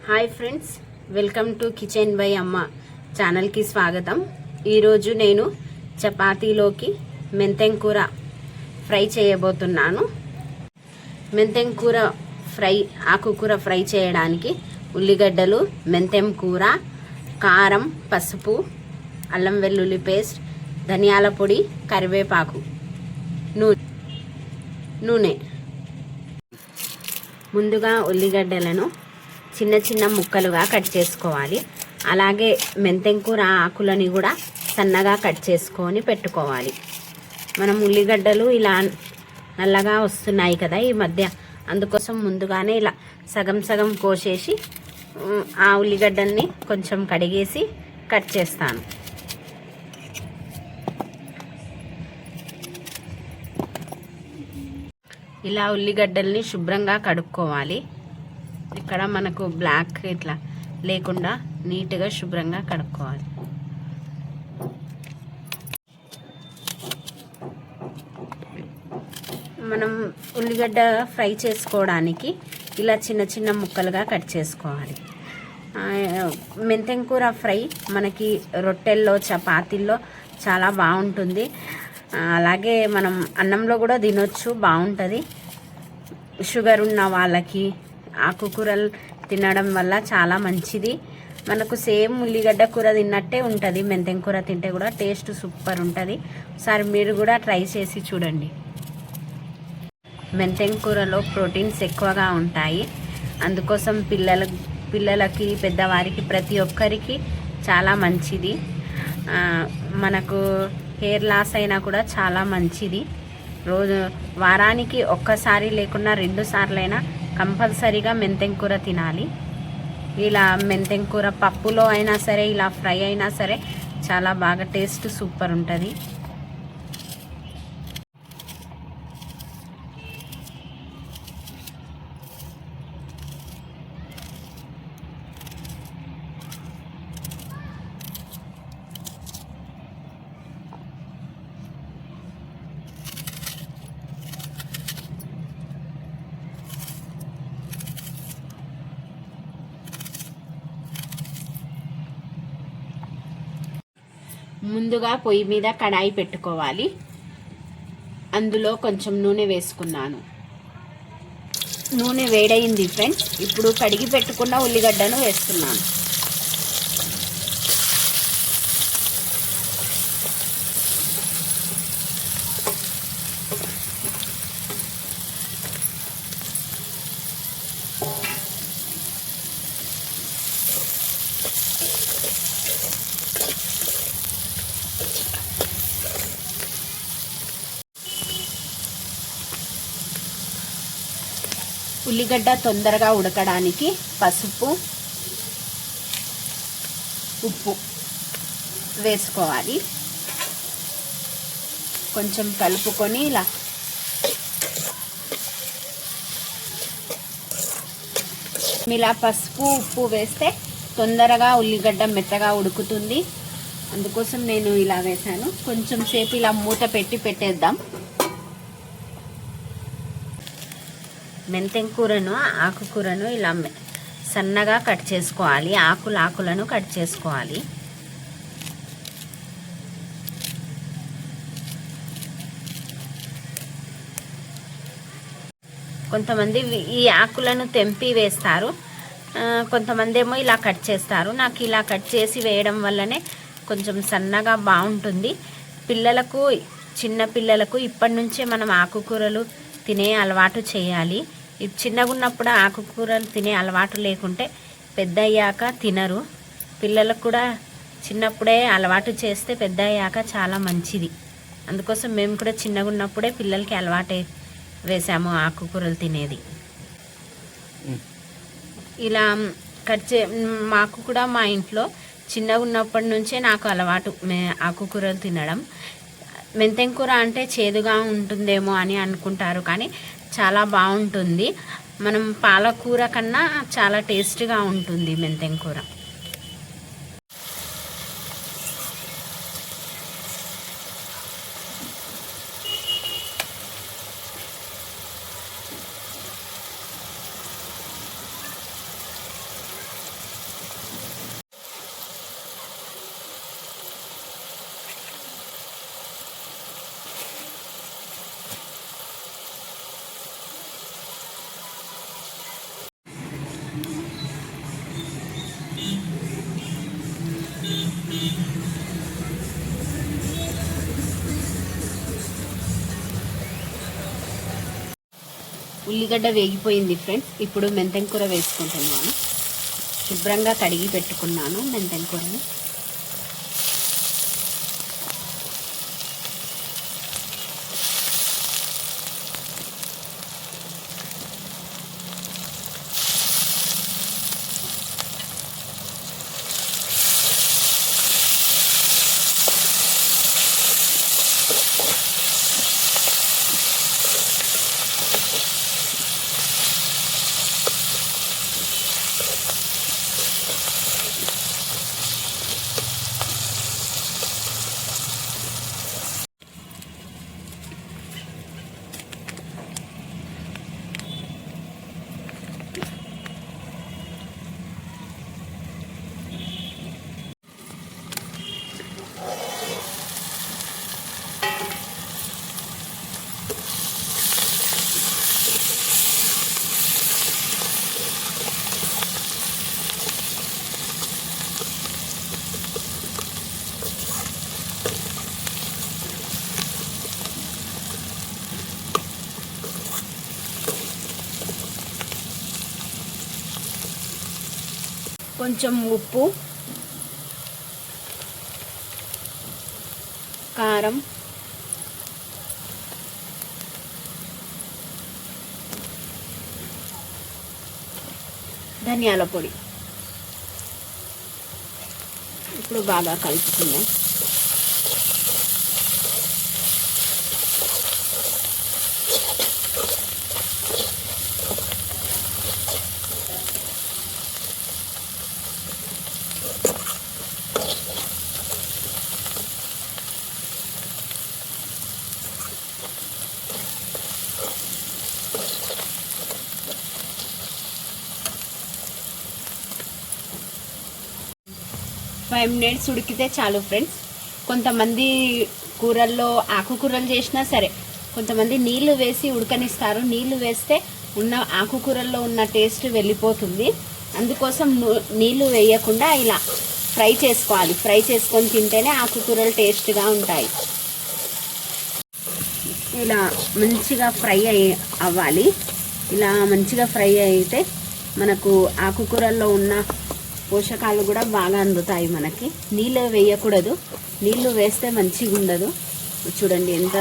Hi friends, welcome to kitchen by అమ్మ ఛానల్కి స్వాగతం. ఈరోజు నేను చపాతీలోకి మెంతెం కూర ఫ్రై చేయబోతున్నాను. మెంతెం కూర ఫ్రై, ఆకుకూర ఫ్రై చేయడానికి ఉల్లిగడ్డలు, మెంతెం కూర, కారం, పసుపు, అల్లం వెల్లుల్లి పేస్ట్, ధనియాల పొడి, కరివేపాకు, నూనె. ముందుగా ఉల్లిగడ్డలను చిన్న చిన్న ముక్కలుగా కట్ చేసుకోవాలి. అలాగే మెంతెం కూర ఆకులని కూడా సన్నగా కట్ చేసుకొని పెట్టుకోవాలి. మనం ఉల్లిగడ్డలు ఇలా నల్లగా వస్తున్నాయి కదా ఈ మధ్య, అందుకోసం ముందుగానే ఇలా సగం సగం కోసేసి ఆ ఉల్లిగడ్డల్ని కొంచెం కడిగేసి కట్ చేస్తాను. ఇలా ఉల్లిగడ్డల్ని శుభ్రంగా కడుక్కోవాలి. ఇక్కడ మనకు బ్లాక్ ఇట్లా లేకుండా నీట్గా శుభ్రంగా కడుక్కోవాలి. మనం ఉల్లిగడ్డ ఫ్రై చేసుకోవడానికి ఇలా చిన్న చిన్న ముక్కలుగా కట్ చేసుకోవాలి. మెంతెం కూర ఫ్రై మనకి రొట్టెల్లో, చపాతీల్లో చాలా బాగుంటుంది. అలాగే మనం అన్నంలో కూడా తినొచ్చు, బాగుంటుంది. షుగర్ ఉన్న వాళ్ళకి ఆకుకూరలు తినడం వల్ల చాలా మంచిది. మనకు సేమ్ ఉల్లిగడ్డ కూర తిన్నట్టే ఉంటుంది. మెంతెం కూర తింటే కూడా టేస్ట్ సూపర్ ఉంటుంది. ఒకసారి మీరు కూడా ట్రై చేసి చూడండి. మెంతెం కూరలో ప్రోటీన్స్ ఎక్కువగా ఉంటాయి. అందుకోసం పిల్లలకి, పెద్దవారికి, ప్రతి ఒక్కరికి చాలా మంచిది. మనకు హెయిర్ లాస్ అయినా కూడా చాలా మంచిది. వారానికి ఒక్కసారి లేకున్నా 2 సార్లైనా కంపల్సరీగా మెంతెం కూర తినాలి. ఇలా మెంతెం కూర పప్పులో అయినా సరే, ఇలా ఫ్రై అయినా సరే చాలా బాగా టేస్ట్ సూపర్ ఉంటుంది. ముందుగా పొయ్యి మీద కడాయి పెట్టుకోవాలి. అందులో కొంచెం నూనె వేసుకున్నాను. నూనె వేడైంది ఫ్రెండ్స్. ఇప్పుడు కడిగి పెట్టుకున్న ఉల్లిగడ్డను వేస్తున్నాను. ఉల్లిగడ్డ తొందరగా ఉడకడానికి పసుపు, ఉప్పు వేసుకోవాలి. కొంచెం కలుపుకొని ఇలా పసుపు, ఉప్పు వేస్తే తొందరగా ఉల్లిగడ్డ మెత్తగా ఉడుకుతుంది. అందుకోసం నేను ఇలా వేసాను. కొంచెం సేపు ఇలా మూత పెట్టేద్దాం. మెంతెం కూరను, ఆకుకూరను ఇలా సన్నగా కట్ చేసుకోవాలి. ఆకులను కట్ చేసుకోవాలి. కొంతమంది ఈ ఆకులను తెంపి వేస్తారు, కొంతమంది ఏమో ఇలా కట్ చేస్తారు. నాకు ఇలా కట్ చేసి వేయడం వల్లనే కొంచెం సన్నగా బాగుంటుంది. చిన్న పిల్లలకు ఇప్పటి నుంచే మనం ఆకుకూరలు తినే అలవాటు చేయాలి. చిన్నగా ఉన్నప్పుడు ఆకుకూరలు తినే అలవాటు లేకుంటే పెద్ద అయ్యాక తినరు. పిల్లలకు కూడా చిన్నప్పుడే అలవాటు చేస్తే పెద్ద అయ్యాక చాలా మంచిది. అందుకోసం మేము కూడా చిన్నగా ఉన్నప్పుడే పిల్లలకి అలవాటు వేసాము ఆకుకూరలు తినేది. ఇలా మాకు కూడా మా ఇంట్లో చిన్నగా ఉన్నప్పటి నుంచే నాకు అలవాటు ఆకుకూరలు తినడం. మెంతెం కూర అంటే చేదుగా ఉంటుందేమో అని అనుకుంటారు, కానీ చాలా బాగుంటుంది. మనం పాలకూర కన్నా చాలా టేస్ట్గా ఉంటుంది మెంతెం కూర. ఉల్లిగడ్డ వేగిపోయింది ఫ్రెండ్స్. ఇప్పుడు మెంతెం కూర వేసుకుంటున్నాను. శుభ్రంగా కడిగి పెట్టుకున్నాను మెంతెం కూరని. కొంచెం ఉప్పు, కారం, ధనియాల పొడి. ఇప్పుడు బాగా కలుపుకుందాం. ఫైవ్ మినిట్స్ ఉడికితే చాలు ఫ్రెండ్స్. కొంతమంది కూరల్లో ఆకుకూరలు చేసినా సరే కొంతమంది నీళ్లు వేసి ఉడకనిస్తారు. నీళ్లు వేస్తే ఉన్న ఆకుకూరల్లో ఉన్న టేస్ట్ వెళ్ళిపోతుంది. అందుకోసం నీళ్లు వేయకుండా ఇలా ఫ్రై చేసుకోవాలి. ఫ్రై చేసుకొని తింటేనే ఆకుకూరలు టేస్ట్గా ఉంటాయి. ఇలా మంచిగా ఫ్రై అవ్వాలి. ఇలా మంచిగా ఫ్రై అయితే మనకు ఆకుకూరల్లో ఉన్న పోషకాలు కూడా బాగా అందుతాయి మనకి. నీళ్ళు వేయకూడదు, నీళ్ళు వేస్తే మంచిగా ఉండదు. చూడండి ఎంత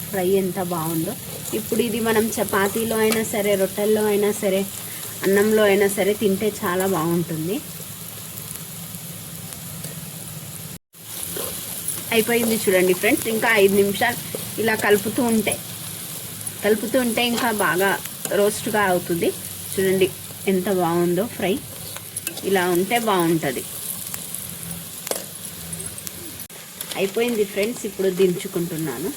ఫ్రై ఎంత బాగుందో. ఇప్పుడు ఇది మనం చపాతీలో అయినా సరే, రొట్టెల్లో అయినా సరే, అన్నంలో అయినా సరే తింటే చాలా బాగుంటుంది. అయిపోయింది చూడండి ఫ్రెండ్స్. ఇంకా 5 నిమిషాలు ఇలా కలుపుతూ ఉంటే ఇంకా బాగా రోస్ట్గా అవుతుంది. చూడండి ఎంత బాగుందో ఫ్రై. ఇలా ఉంటే బాగుంటుంది. అయిపోయింది ఫ్రెండ్స్. ఇప్పుడు దించుకుంటున్నాను.